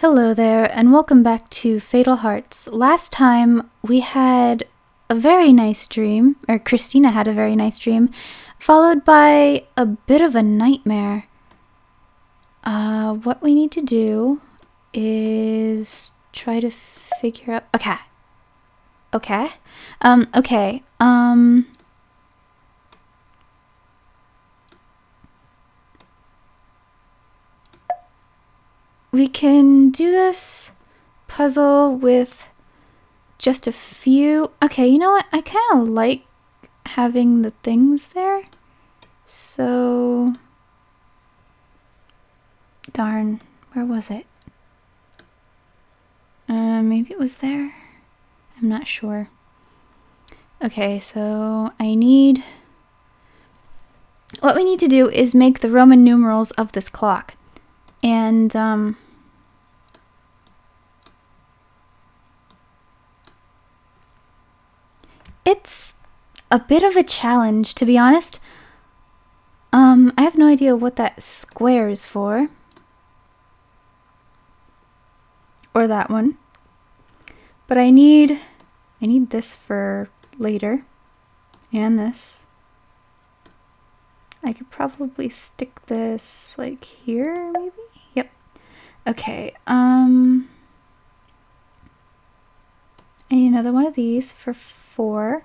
Hello there, and welcome back to Fatal Hearts. Last time we had a very nice dream, or Christina had a very nice dream, followed by a bit of a nightmare. What we need to do is try to figure out... Okay. We can do this puzzle with just a few... Okay, you know what? I kind of like having the things there. So... Darn, where was it? Maybe it was there? I'm not sure. Okay, so I need... What we need to do is make the Roman numerals of this clock. And, it's a bit of a challenge, to be honest. I have no idea what that square is for. Or that one. But I need this for later. And this. I could probably stick this, like, here, maybe? Yep. Okay, I need another one of these for 4.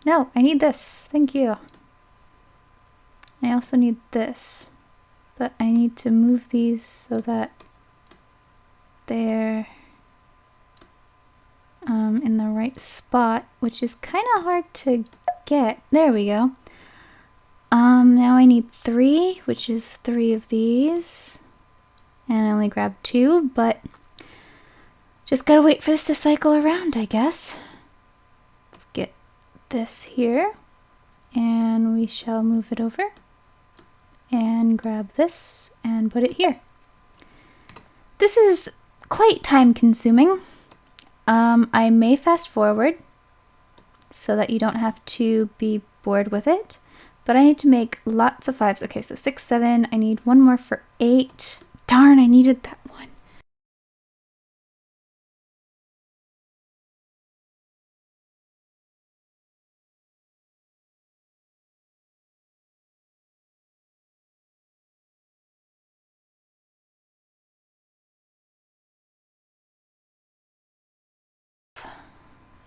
No, I need this. Thank you. I also need this. But I need to move these so that they're in the right spot, which is kind of hard to get. There we go. Now I need 3, which is 3 of these. And I only grabbed 2, but just gotta wait for this to cycle around, I guess. Let's get this here. And we shall move it over. And grab this and put it here. This is quite time consuming. I may fast forward so that you don't have to be bored with it. But I need to make lots of 5s. Okay, so 6, 7. I need one more for 8. Darn, I needed that one.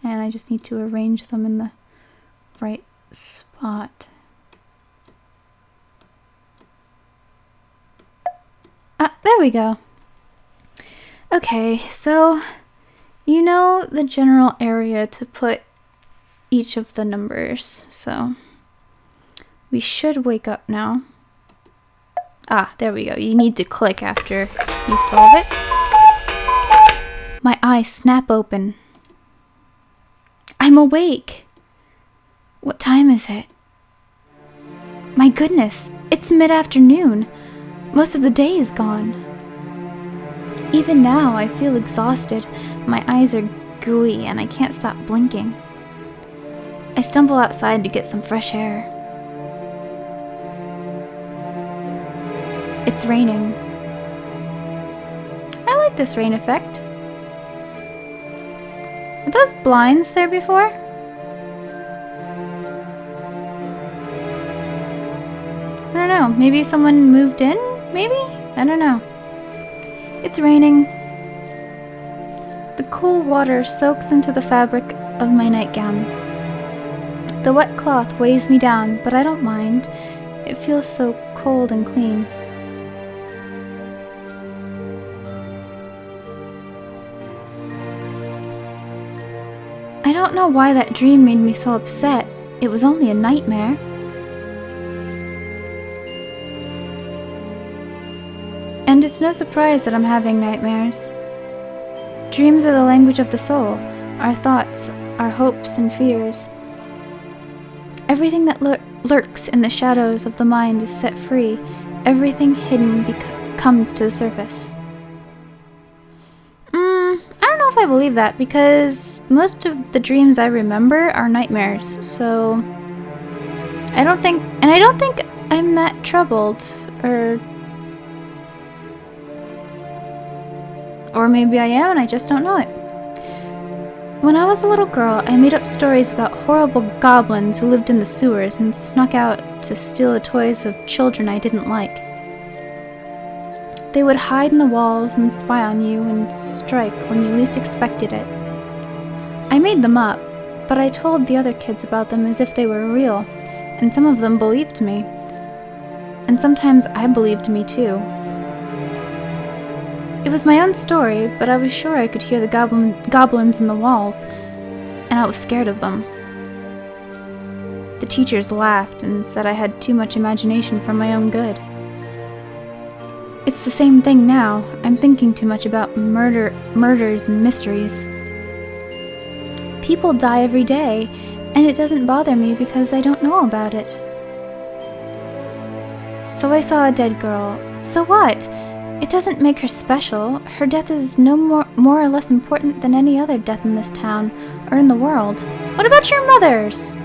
And I just need to arrange them in the right spot. There we go. Okay, so you know the general area to put each of the numbers, so we should wake up now. There we go. You need to click after you solve it. My eyes snap open. I'm awake. What time is it? My goodness, it's mid-afternoon. Most of the day is gone. Even now, I feel exhausted. My eyes are gooey and I can't stop blinking. I stumble outside to get some fresh air. It's raining. I like this rain effect. Were those blinds there before? I don't know. Maybe someone moved in? Maybe? I don't know. It's raining. The cool water soaks into the fabric of my nightgown. The wet cloth weighs me down, but I don't mind. It feels so cold and clean. I don't know why that dream made me so upset. It was only a nightmare. And it's no surprise that I'm having nightmares. Dreams are the language of the soul, our thoughts, our hopes and fears. Everything that lurks in the shadows of the mind is set free. Everything hidden comes to the surface. I don't know if I believe that, because most of the dreams I remember are nightmares, so I don't think I'm that troubled, or Or maybe I am and I just don't know it. When I was a little girl, I made up stories about horrible goblins who lived in the sewers and snuck out to steal the toys of children I didn't like. They would hide in the walls and spy on you and strike when you least expected it. I made them up, but I told the other kids about them as if they were real, and some of them believed me. And sometimes I believed me too. It was my own story, but I was sure I could hear the goblins in the walls, and I was scared of them. The teachers laughed and said I had too much imagination for my own good. It's the same thing now. I'm thinking too much about murders and mysteries. People die every day, and it doesn't bother me because I don't know about it. So I saw a dead girl. So what? It doesn't make her special. Her death is no more or less important than any other death in this town or in the world. What about your mother's?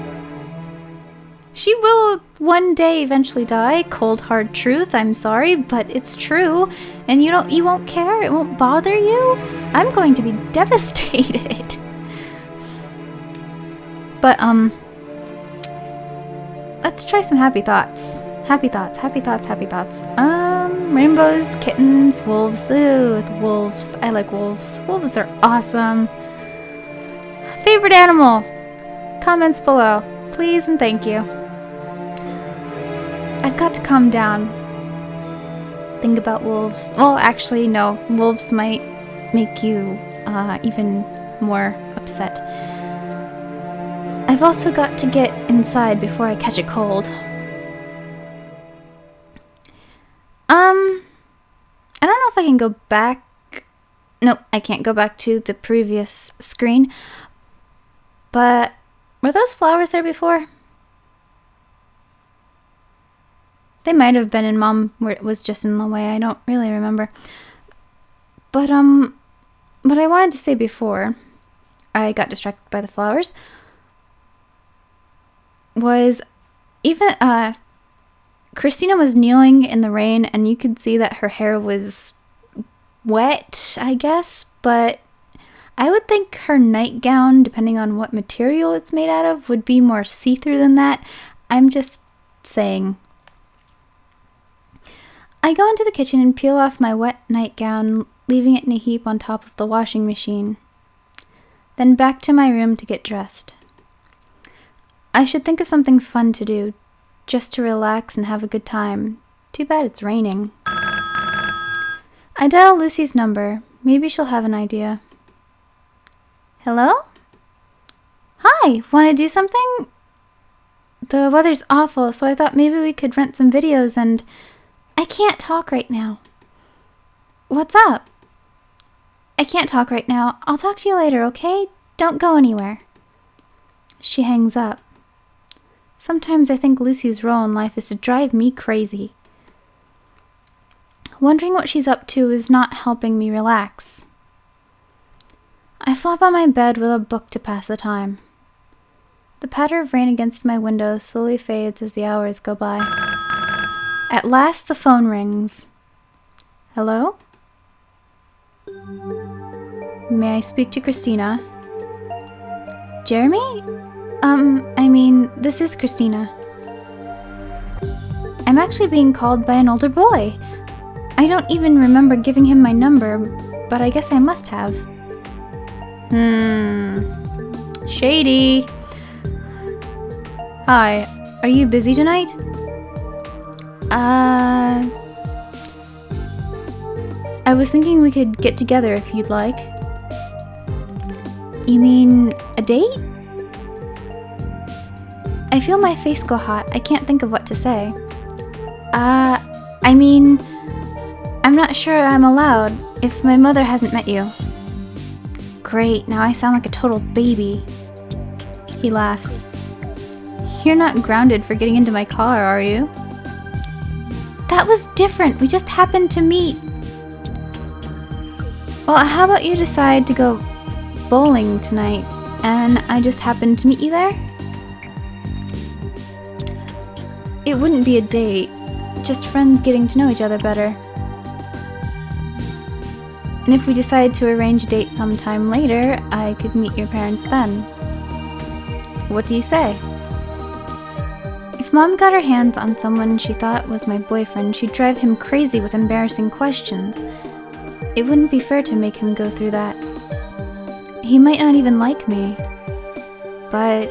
She will one day eventually die. Cold hard truth. I'm sorry, but it's true. And you won't care? It won't bother you? I'm going to be devastated. But let's try some happy thoughts. Happy thoughts, happy thoughts, happy thoughts. Rainbows, kittens, wolves. Ooh, the wolves. I like wolves. Wolves are awesome. Favorite animal? Comments below, please and thank you. I've got to calm down. Think about wolves. Well, actually, no. Wolves might make you even more upset. I've also got to get inside before I catch a cold. I don't know if I can go back. No, I can't go back to the previous screen. But were those flowers there before? They might have been, and Mom was just in the way. I don't really remember. But what I wanted to say before I got distracted by the flowers was even Christina was kneeling in the rain, and you could see that her hair was wet, I guess, but I would think her nightgown, depending on what material it's made out of, would be more see-through than that. I'm just saying. I go into the kitchen and peel off my wet nightgown, leaving it in a heap on top of the washing machine. Then back to my room to get dressed. I should think of something fun to do, just to relax and have a good time. Too bad it's raining. I dial Lucy's number. Maybe she'll have an idea. Hello? Hi, want to do something? The weather's awful, so I thought maybe we could rent some videos and... I can't talk right now. What's up? I can't talk right now. I'll talk to you later, okay? Don't go anywhere. She hangs up. Sometimes I think Lucy's role in life is to drive me crazy. Wondering what she's up to is not helping me relax. I flop on my bed with a book to pass the time. The patter of rain against my window slowly fades as the hours go by. At last the phone rings. Hello? May I speak to Christina? Jeremy? This is Christina. I'm actually being called by an older boy. I don't even remember giving him my number, but I guess I must have. Shady. Hi, are you busy tonight? I was thinking we could get together if you'd like. You mean a date? I feel my face go hot. I can't think of what to say. I'm not sure I'm allowed if my mother hasn't met you. Great, now I sound like a total baby. He laughs. You're not grounded for getting into my car, are you? That was different. We just happened to meet. Well, how about you decide to go bowling tonight, and I just happened to meet you there? It wouldn't be a date, just friends getting to know each other better. And if we decide to arrange a date sometime later, I could meet your parents then. What do you say? If Mom got her hands on someone she thought was my boyfriend, she'd drive him crazy with embarrassing questions. It wouldn't be fair to make him go through that. He might not even like me. But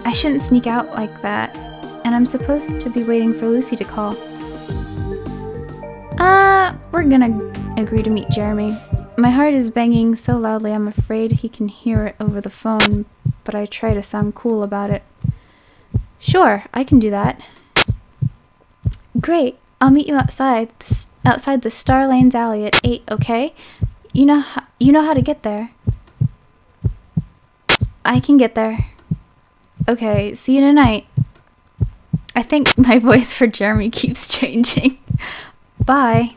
I shouldn't sneak out like that, and I'm supposed to be waiting for Lucy to call. We're gonna agree to meet Jeremy. My heart is banging so loudly I'm afraid he can hear it over the phone, but I try to sound cool about it. Sure, I can do that. Great, I'll meet you outside the Star Lanes alley at 8, okay? You know how to get there. I can get there. Okay, see you tonight. I think my voice for Jeremy keeps changing. Bye.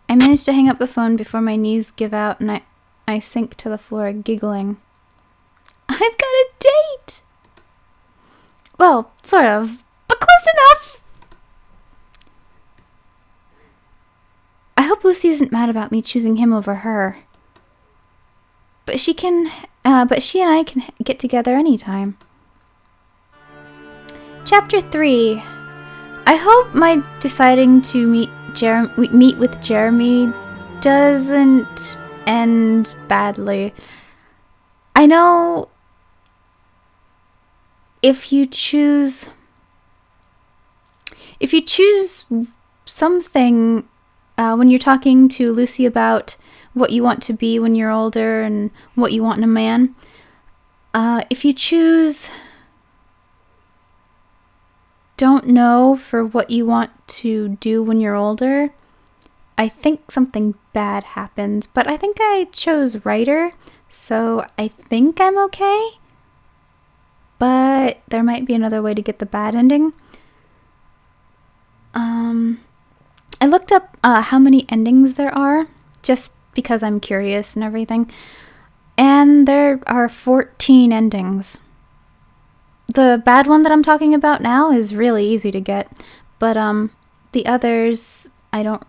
I managed to hang up the phone before my knees give out and I sink to the floor giggling. I've got a date! Well, sort of, but close enough! I hope Lucy isn't mad about me choosing him over her. But she and I can get together anytime. Chapter 3. I hope my deciding to meet with Jeremy doesn't end badly. I know if you choose something when you're talking to Lucy about what you want to be when you're older and what you want in a man, if you choose don't know for what you want to do when you're older, I think something bad happens. But I think I chose writer, so I think I'm okay. But there might be another way to get the bad ending. I looked up how many endings there are, just because I'm curious and everything. And there are 14 endings. The bad one that I'm talking about now is really easy to get, but the others I don't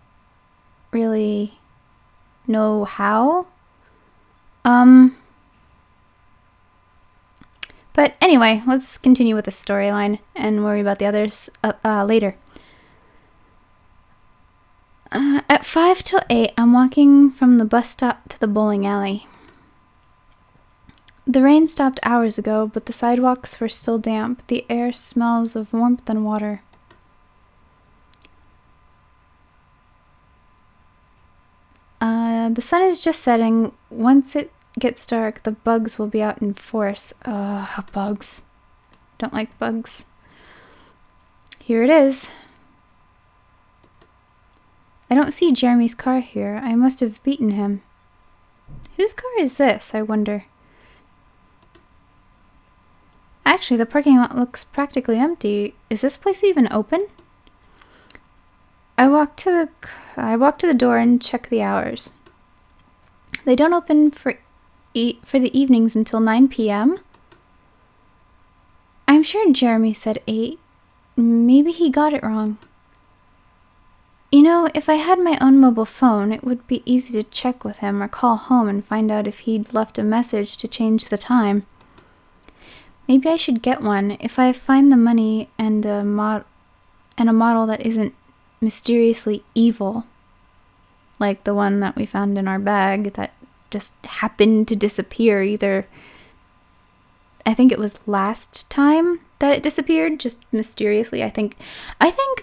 really know how. But anyway, let's continue with the storyline and worry about the others later. At 5 till 8, I'm walking from the bus stop to the bowling alley. The rain stopped hours ago, but the sidewalks were still damp. The air smells of warmth and water. The sun is just setting. Once it gets dark, the bugs will be out in force. Bugs. Don't like bugs. Here it is. I don't see Jeremy's car here. I must have beaten him. Whose car is this, I wonder? Actually, the parking lot looks practically empty. Is this place even open? I walk to the door and check the hours. They don't open for the evenings until 9 p.m. I'm sure Jeremy said 8. Maybe he got it wrong. You know, if I had my own mobile phone, it would be easy to check with him or call home and find out if he'd left a message to change the time. Maybe I should get one if I find the money and a model that isn't mysteriously evil, like the one that we found in our bag that just happened to disappear. I think it was last time that it disappeared, just mysteriously. I think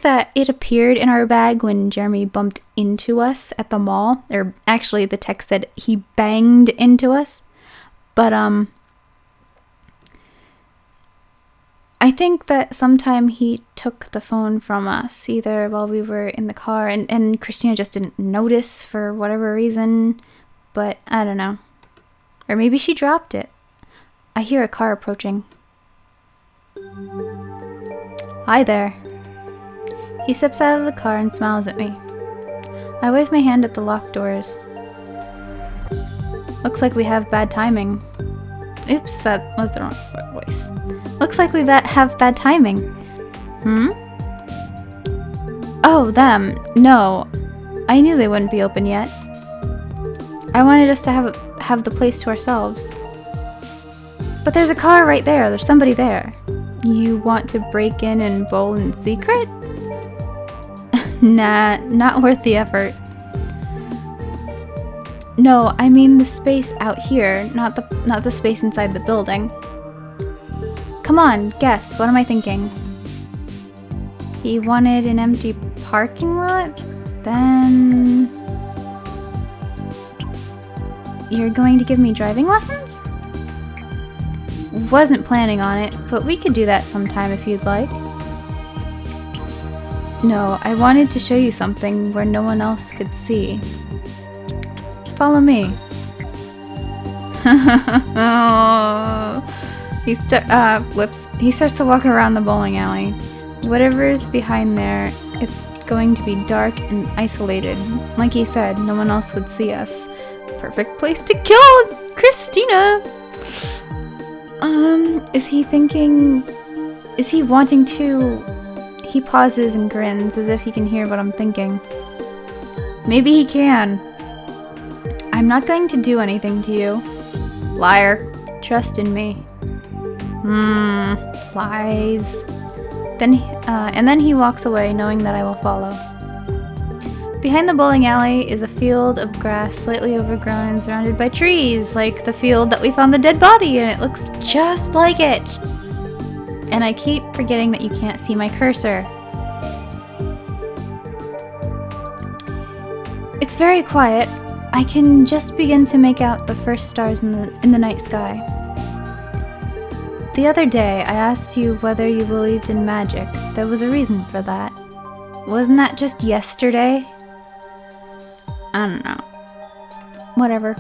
that it appeared in our bag when Jeremy bumped into us at the mall, or actually the text said he banged into us, but I think that sometime he took the phone from us, either while we were in the car, and Christina just didn't notice for whatever reason, but I don't know. Or maybe she dropped it. I hear a car approaching. Hi there. He steps out of the car and smiles at me. I wave my hand at the locked doors. Looks like we have bad timing. Oops, that was the wrong voice. Looks like we have bad timing. Oh, them. No. I knew they wouldn't be open yet. I wanted us to have the place to ourselves. But there's a car right there. There's somebody there. You want to break in and bowl in secret? Nah, not worth the effort. No, I mean the space out here, not the space inside the building. Come on, guess. What am I thinking? He wanted an empty parking lot? Then... You're going to give me driving lessons? Wasn't planning on it, but we could do that sometime if you'd like. No, I wanted to show you something where no one else could see. Follow me. He starts to walk around the bowling alley. Whatever's behind there, it's going to be dark and isolated. Like he said, no one else would see us. Perfect place to kill Christina! Is he thinking... Is he wanting to... He pauses and grins as if he can hear what I'm thinking. Maybe he can. I'm not going to do anything to you. Liar. Trust in me. Lies. And then he walks away, knowing that I will follow. Behind the bowling alley is a field of grass slightly overgrown and surrounded by trees, like the field that we found the dead body in. It looks just like it. And I keep forgetting that you can't see my cursor. It's very quiet. I can just begin to make out the first stars in the night sky. The other day, I asked you whether you believed in magic. There was a reason for that. Wasn't that just yesterday? I don't know. Whatever.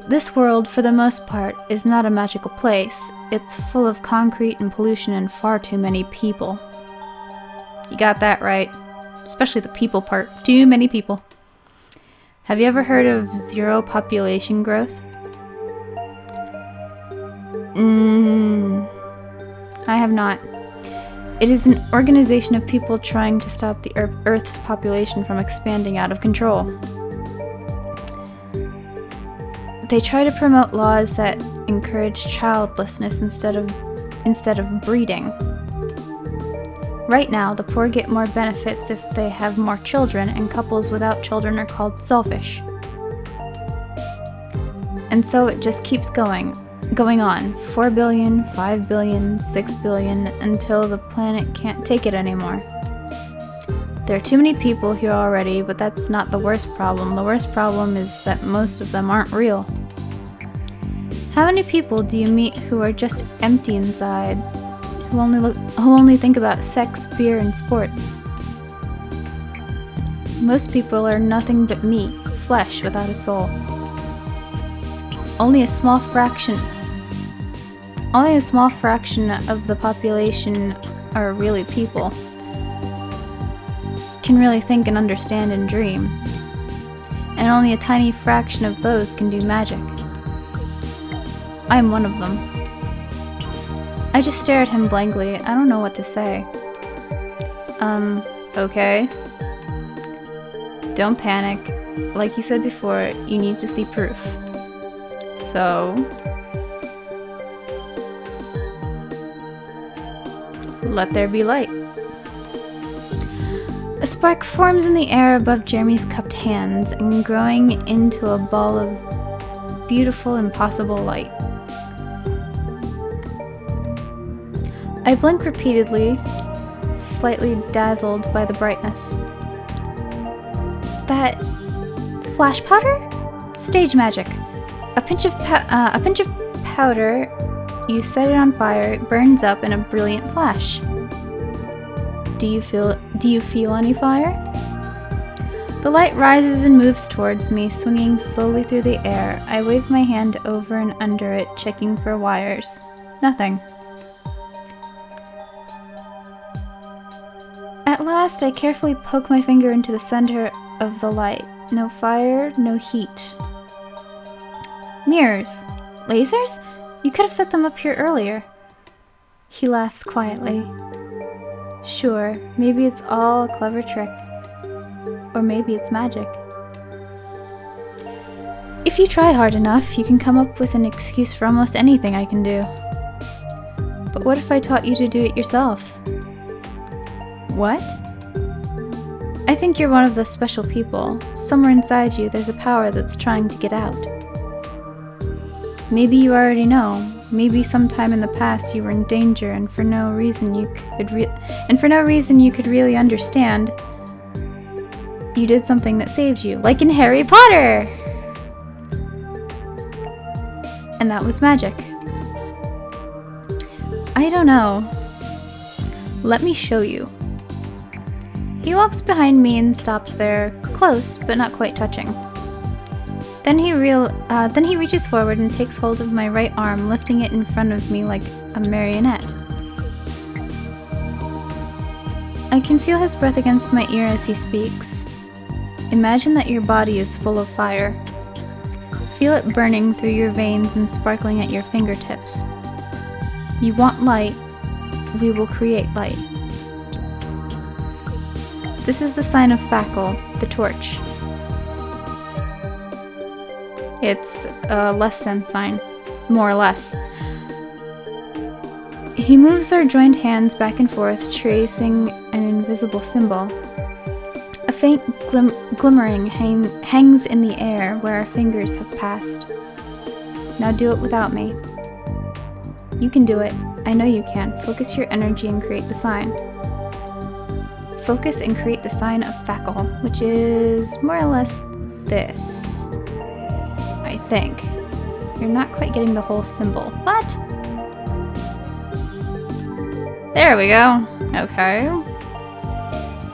This world, for the most part, is not a magical place. It's full of concrete and pollution and far too many people. You got that right. Especially the people part. Too many people. Have you ever heard of zero population growth? I have not. It is an organization of people trying to stop the Earth's population from expanding out of control. They try to promote laws that encourage childlessness instead of breeding. Right now, the poor get more benefits if they have more children, and couples without children are called selfish. And so it just keeps going on. 4 billion, 5 billion, 6 billion, until the planet can't take it anymore. There are too many people here already, but that's not the worst problem. The worst problem is that most of them aren't real. How many people do you meet who are just empty inside? Who only think about sex, beer, and sports? Most people are nothing but meat, flesh without a soul. Only a small fraction of the population are really people. Can really think and understand and dream. And only a tiny fraction of those can do magic. I'm one of them. I just stare at him blankly. I don't know what to say. Okay. Don't panic. Like you said before, you need to see proof. So... let there be light. A spark forms in the air above Jeremy's cupped hands, and growing into a ball of beautiful, impossible light. I blink repeatedly, slightly dazzled by the brightness. That flash powder? Stage magic. A pinch of powder. You set it on fire. It burns up in a brilliant flash. Do you feel any fire? The light rises and moves towards me, swinging slowly through the air. I wave my hand over and under it, checking for wires. Nothing. At last, I carefully poke my finger into the center of the light. No fire, no heat. Mirrors. Lasers? You could have set them up here earlier. He laughs quietly. Sure, maybe it's all a clever trick. Or maybe it's magic. If you try hard enough, you can come up with an excuse for almost anything I can do. But what if I taught you to do it yourself? What? I think you're one of those special people. Somewhere inside you, there's a power that's trying to get out. Maybe you already know. Maybe sometime in the past you were in danger, and for no reason you could really understand, you did something that saved you, like in Harry Potter! And that was magic. I don't know. Let me show you. He walks behind me and stops there, close but not quite touching. Then he reaches forward and takes hold of my right arm, lifting it in front of me like a marionette. I can feel his breath against my ear as he speaks. Imagine that your body is full of fire. Feel it burning through your veins and sparkling at your fingertips. You want light, we will create light. This is the sign of Fackel, the torch. It's a less than sign, more or less. He moves our joined hands back and forth, tracing an invisible symbol. A faint glimmering hangs in the air where our fingers have passed. Now do it without me. You can do it. I know you can. Focus your energy and create the sign. Focus and create the sign of Fackel, which is more or less this. I think. You're not quite getting the whole symbol, but... There we go. Okay.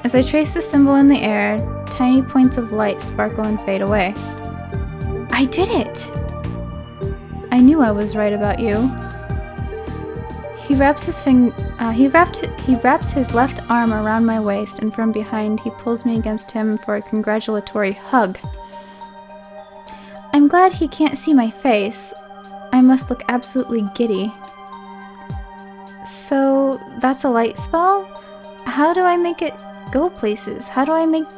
As I trace the symbol in the air, tiny points of light sparkle and fade away. I did it! I knew I was right about you. He wraps his left arm around my waist, and from behind he pulls me against him for a congratulatory hug. I'm glad he can't see my face. I must look absolutely giddy. So, that's a light spell? How do I make it go places? How do I make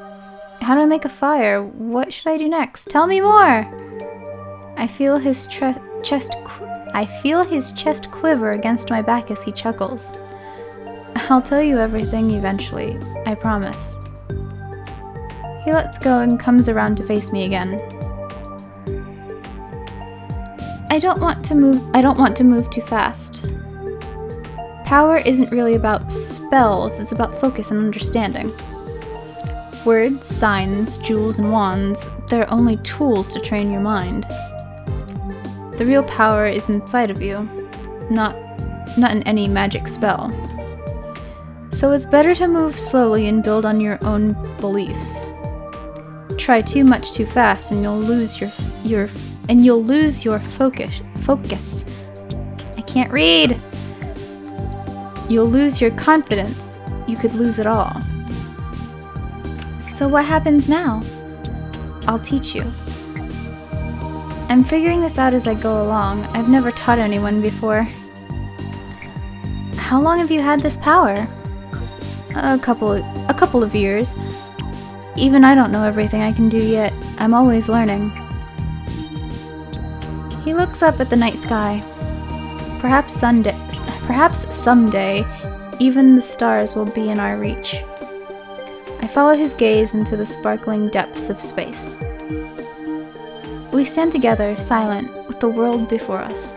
a fire? What should I do next? Tell me more! I feel his chest quiver against my back as he chuckles. I'll tell you everything eventually, I promise. He lets go and comes around to face me again. I don't want to move too fast. Power isn't really about spells, it's about focus and understanding. Words, signs, jewels, and wands, they're only tools to train your mind. The real power is inside of you, not in any magic spell. So it's better to move slowly and build on your own beliefs. Try too much too fast and you'll lose your focus. I can't read. You'll lose your confidence. You could lose it all. So what happens now? I'll teach you. I'm figuring this out as I go along. I've never taught anyone before. How long have you had this power? A couple of years. Even I don't know everything I can do yet. I'm always learning. He looks up at the night sky. Perhaps someday, even the stars will be in our reach. I follow his gaze into the sparkling depths of space. We stand together, silent, with the world before us.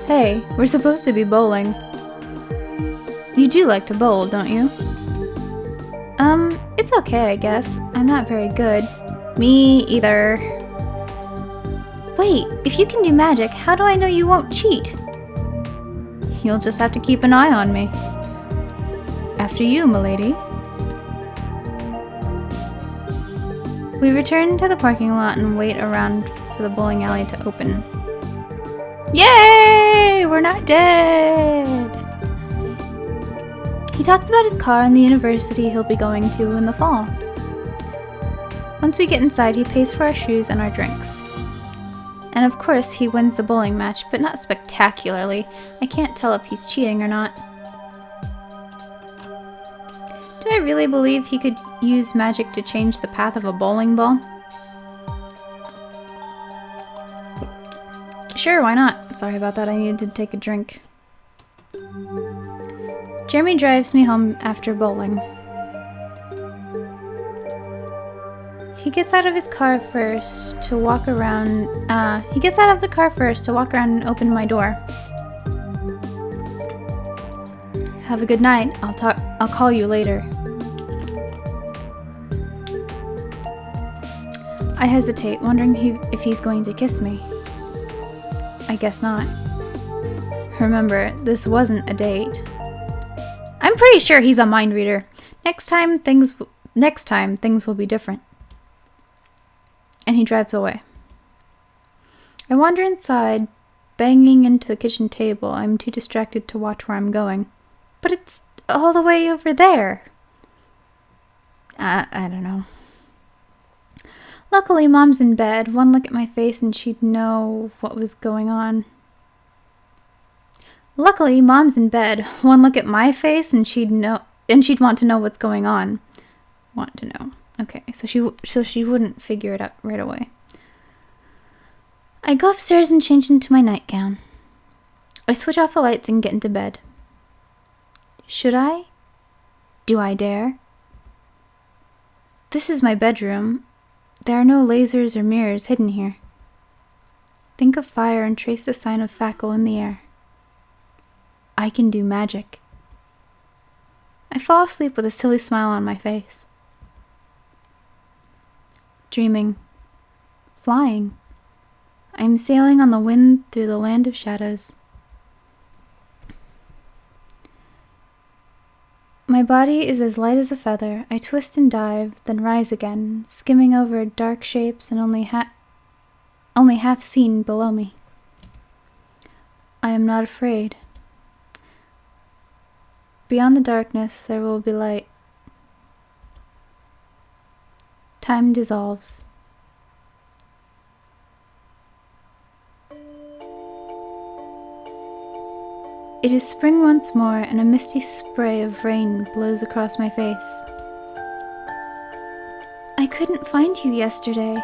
Hey, we're supposed to be bowling. You do like to bowl, don't you? It's okay, I guess. I'm not very good. Me either. Wait, if you can do magic, how do I know you won't cheat? You'll just have to keep an eye on me. After you, milady. We return to the parking lot and wait around for the bowling alley to open. Yay! We're not dead! He talks about his car and the university he'll be going to in the fall. Once we get inside, he pays for our shoes and our drinks. And of course, he wins the bowling match, but not spectacularly. I can't tell if he's cheating or not. Do I really believe he could use magic to change the path of a bowling ball? Sure, why not? Sorry about that, I needed to take a drink. Jeremy drives me home after bowling. He gets out of his car first to walk around. He gets out of the car first to walk around and open my door. Have a good night. I'll call you later. I hesitate, wondering if he's going to kiss me. I guess not. Remember, this wasn't a date. I'm pretty sure he's a mind reader. Next time things will be different. And he drives away. I wander inside, banging into the kitchen table. I'm too distracted to watch where I'm going. But it's all the way over there. I don't know. Luckily, Mom's in bed. One look at my face and she'd know what was going on. Luckily, Mom's in bed. One look at my face and she'd want to know what's going on. Want to know. Okay, so she wouldn't figure it out right away. I go upstairs and change into my nightgown. I switch off the lights and get into bed. Should I? Do I dare? This is my bedroom. There are no lasers or mirrors hidden here. Think of fire and trace the sign of Fackle in the air. I can do magic. I fall asleep with a silly smile on my face. Dreaming. Flying. I am sailing on the wind through the land of shadows. My body is as light as a feather. I twist and dive, then rise again, skimming over dark shapes and only half seen below me. I am not afraid. Beyond the darkness, there will be light. Time dissolves. It is spring once more, and a misty spray of rain blows across my face. I couldn't find you yesterday.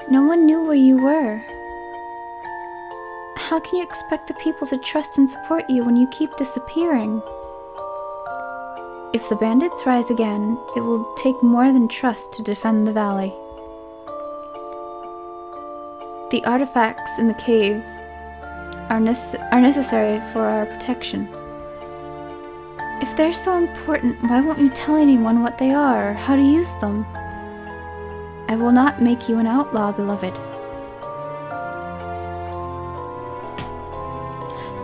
No one knew where you were. How can you expect the people to trust and support you when you keep disappearing? If the bandits rise again, it will take more than trust to defend the valley. The artifacts in the cave are necessary for our protection. If they're so important, why won't you tell anyone what they are or how to use them? I will not make you an outlaw, beloved.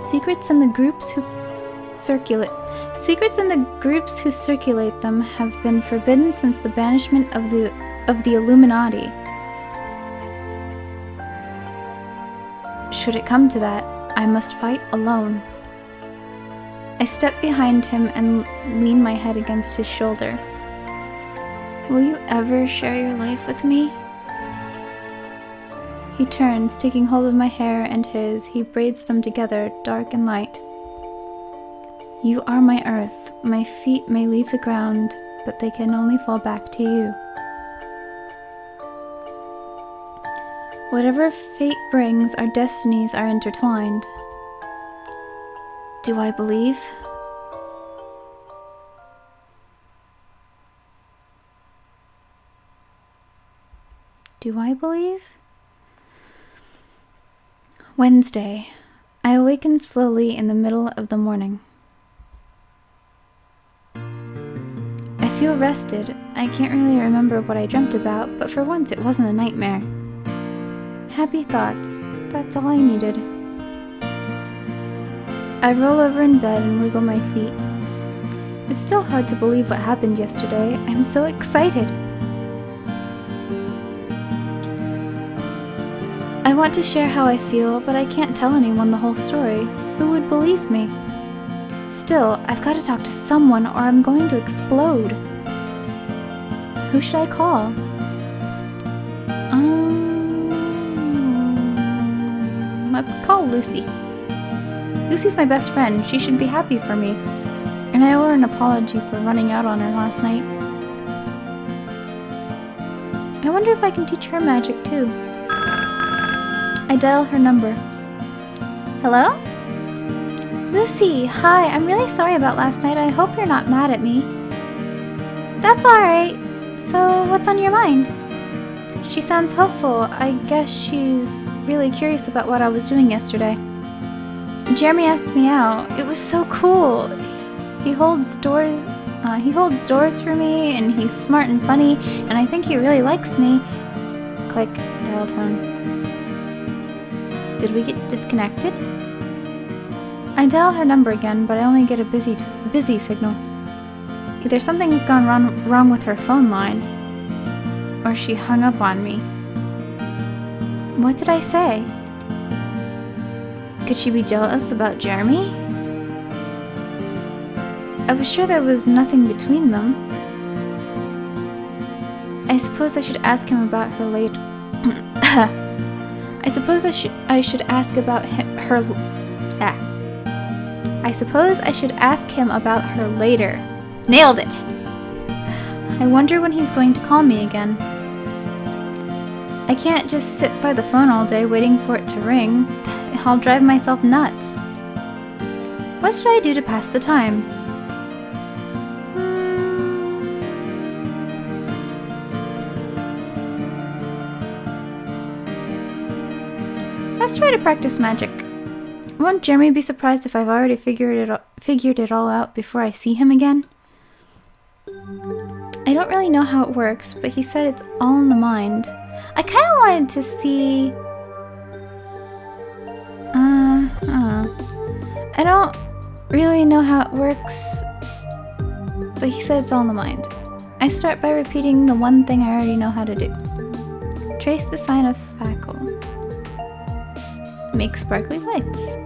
Secrets in the groups who circulate them have been forbidden since the banishment of the Illuminati. Should it come to that, I must fight alone. I step behind him and lean my head against his shoulder. Will you ever share your life with me? He turns, taking hold of my hair and his. He braids them together, dark and light. You are my earth. My feet may leave the ground, but they can only fall back to you. Whatever fate brings, our destinies are intertwined. Do I believe? Do I believe? Wednesday. I awaken slowly in the middle of the morning. I feel rested. I can't really remember what I dreamt about, but for once it wasn't a nightmare. Happy thoughts. That's all I needed. I roll over in bed and wiggle my feet. It's still hard to believe what happened yesterday. I'm so excited. I want to share how I feel, but I can't tell anyone the whole story. Who would believe me? Still, I've got to talk to someone or I'm going to explode. Who should I call? Let's call Lucy. Lucy's my best friend. She should be happy for me. And I owe her an apology for running out on her last night. I wonder if I can teach her magic too. I dial her number. Hello? Lucy, hi, I'm really sorry about last night. I hope you're not mad at me. That's alright. So, what's on your mind? She sounds hopeful. I guess she's really curious about what I was doing yesterday. Jeremy asked me out. It was so cool. He holds doors for me, and he's smart and funny, and I think he really likes me. Click, dial tone. Did we get disconnected? I dial her number again, but I only get a busy signal. Either something's gone wrong with her phone line, or she hung up on me. What did I say? Could she be jealous about Jeremy? I was sure there was nothing between them. I suppose I should ask him about her later. I suppose I should ask about her. I suppose I should ask him about her later. Nailed it! I wonder when he's going to call me again. I can't just sit by the phone all day waiting for it to ring. I'll drive myself nuts. What should I do to pass the time? Let's try to practice magic. Won't Jeremy be surprised if I've already figured it all out before I see him again? I don't really know how it works, but he said it's all in the mind. I kind of wanted to see... I don't really know how it works, but he said it's all in the mind. I start by repeating the one thing I already know how to do. Trace the sign of Fackle. Make sparkly lights.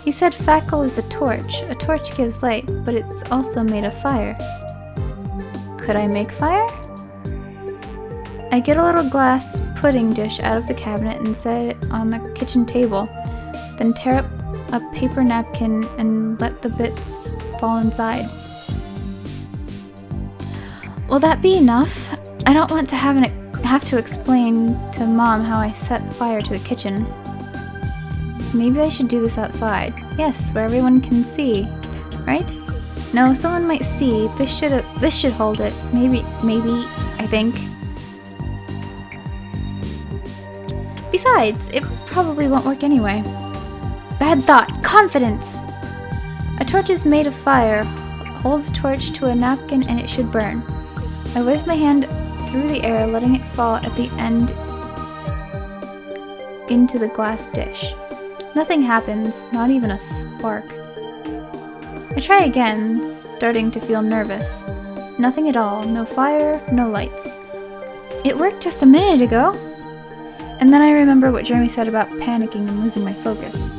He said Fackle is a torch. A torch gives light, but it's also made of fire. Could I make fire? I get a little glass pudding dish out of the cabinet and set it on the kitchen table, then tear up a paper napkin and let the bits fall inside. Will that be enough? I don't want to have to explain to Mom how I set fire to the kitchen. Maybe I should do this outside. Yes, where everyone can see, right? No, someone might see. This should hold it. Maybe, I think. Besides, it probably won't work anyway. Bad thought. Confidence! A torch is made of fire. Hold the torch to a napkin and it should burn. I wave my hand through the air, letting it fall at the end into the glass dish. Nothing happens, not even a spark. I try again, starting to feel nervous. Nothing at all. No fire, no lights. It worked just a minute ago! And then I remember what Jeremy said about panicking and losing my focus.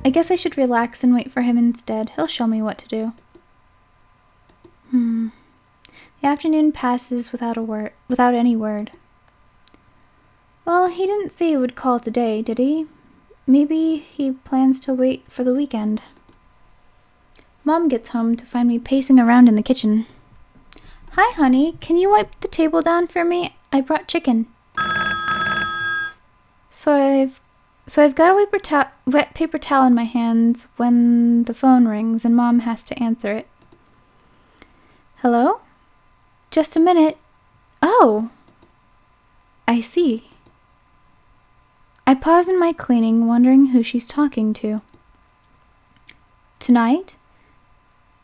I guess I should relax and wait for him instead. He'll show me what to do. The afternoon passes without any word. Well, he didn't say he would call today, did he? Maybe he plans to wait for the weekend. Mom gets home to find me pacing around in the kitchen. Hi, honey. Can you wipe the table down for me? I brought chicken. So I've got a wet paper towel in my hands when the phone rings and Mom has to answer it. Hello? Just a minute. Oh! I see. I pause in my cleaning, wondering who she's talking to. Tonight?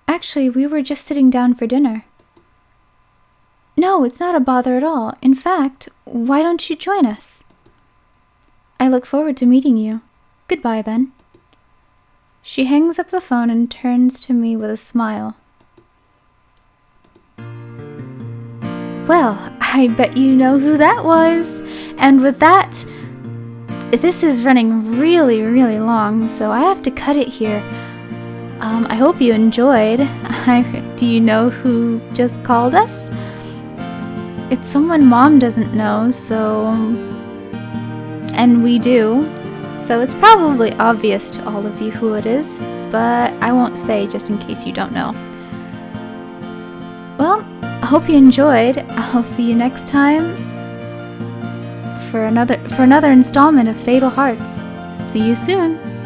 Actually, we were just sitting down for dinner. No, it's not a bother at all. In fact, why don't you join us? I look forward to meeting you. Goodbye, then. She hangs up the phone and turns to me with a smile. Well, I bet you know who that was. And with that, this is running really, really long, so I have to cut it here. I hope you enjoyed. Do you know who just called us? It's someone Mom doesn't know, and we do. So it's probably obvious to all of you who it is, but I won't say just in case you don't know. Well, I hope you enjoyed. I'll see you next time for another installment of Fatal Hearts. See you soon!